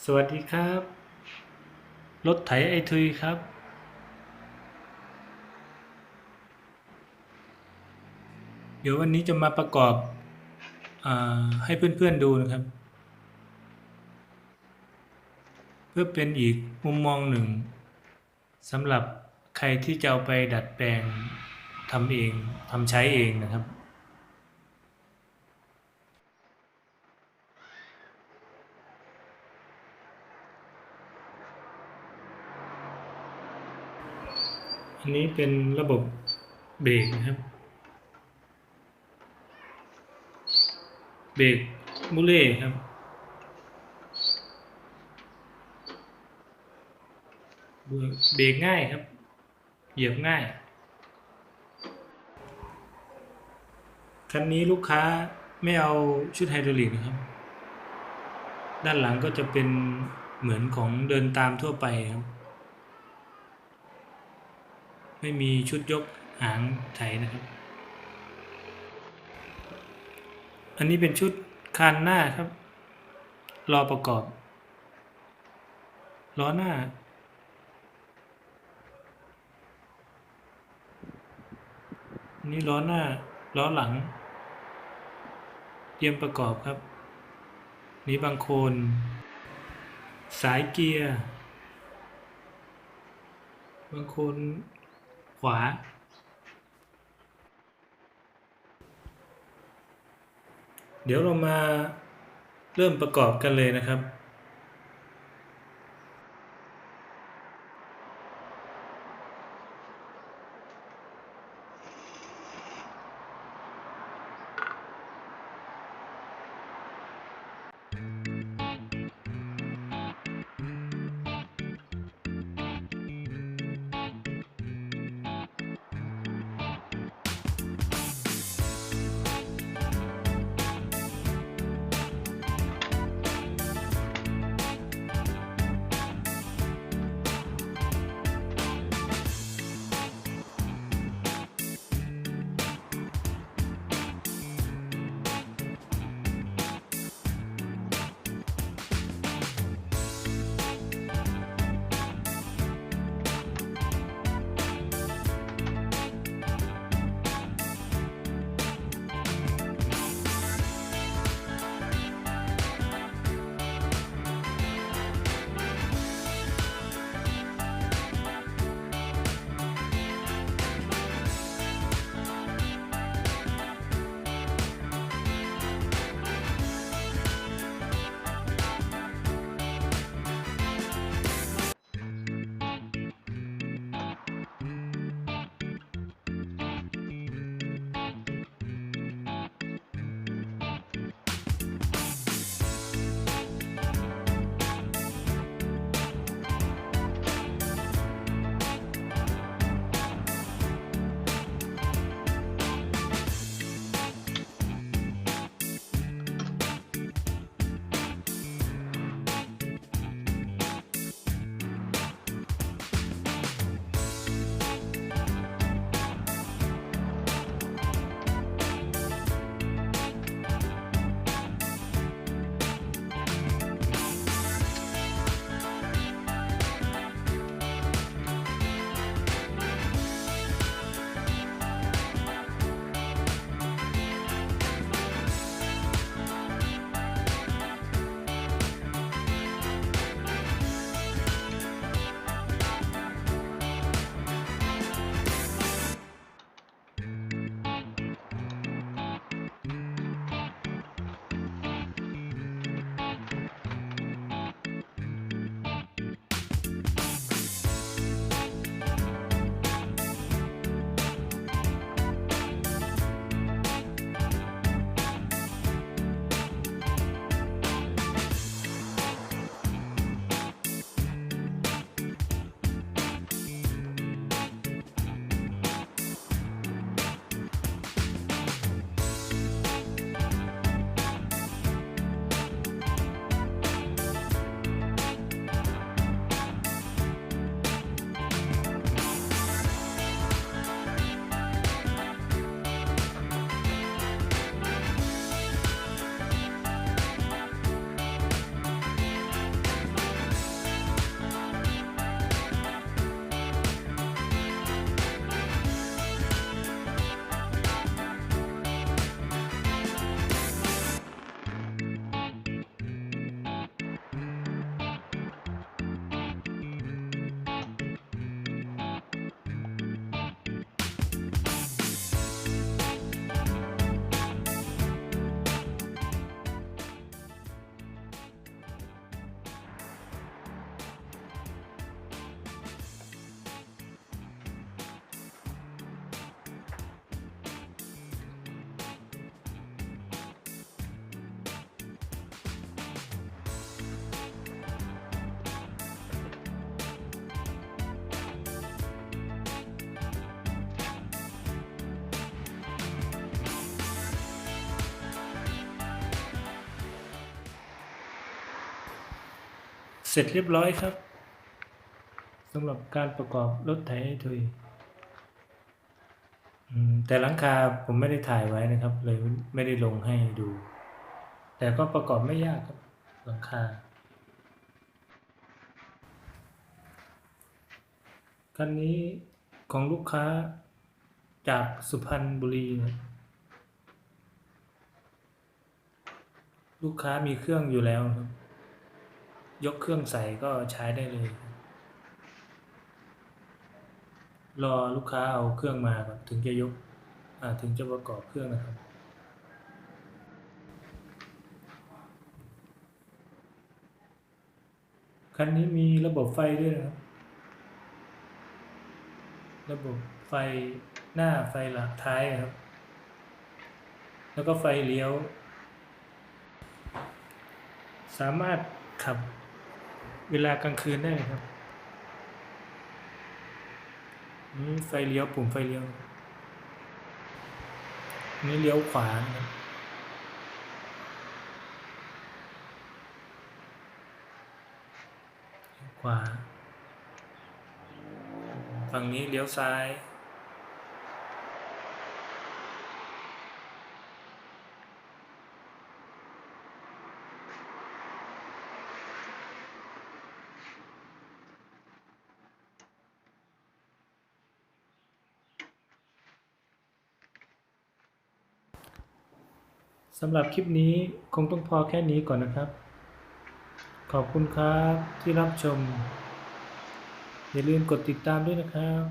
สวัสดีครับรถไถไอทุยครับเดี๋ยววันนี้จะมาประกอบให้เพื่อนๆดูนะครับเพื่อเป็นอีกมุมมองหนึ่งสำหรับใครที่จะเอาไปดัดแปลงทำเองทำใช้เองนะครับอันนี้เป็นระบบเบรกนะครับเบรกมูเล่ครับเบรกง่ายครับเหยียบง่ายคันนี้ลูกค้าไม่เอาชุดไฮดรอลิกนะครับด้านหลังก็จะเป็นเหมือนของเดินตามทั่วไปครับไม่มีชุดยกหางไถนะครับอันนี้เป็นชุดคานหน้าครับรอประกอบล้อหน้าอันนี้ล้อหน้าล้อหลังเตรียมประกอบครับนี้บางโคนสายเกียร์บางโคนขวาเดี๋ยวเรามาเริ่มประกอบกันเลยนะครับ เสร็จเรียบร้อยครับสำหรับการประกอบรถไถทุยแต่หลังคาผมไม่ได้ถ่ายไว้นะครับเลยไม่ได้ลงให้ดู แต่ก็ประกอบไม่ยากครับหลังคาคันนี้ของลูกค้าจากสุพรรณบุรีนะลูกค้ามีเครื่องอยู่แล้วครับยกเครื่องใส่ก็ใช้ได้เลยรอลูกค้าเอาเครื่องมาก่อนถึงจะยกถึงจะประกอบเครื่องนะครับคันนี้มีระบบไฟด้วยนะครับระบบไฟหน้าไฟหลังท้ายครับแล้วก็ไฟเลี้ยวสามารถขับเวลากลางคืนได้ครับนี่ไฟเลี้ยวปุ่มไฟเลี้ยวนี่เลี้ยวขวานะครับขวาฝั่งนี้เลี้ยวซ้ายสำหรับคลิปนี้คงต้องพอแค่นี้ก่อนนะครับขอบคุณครับที่รับชมอย่าลืมกดติดตามด้วยนะครับ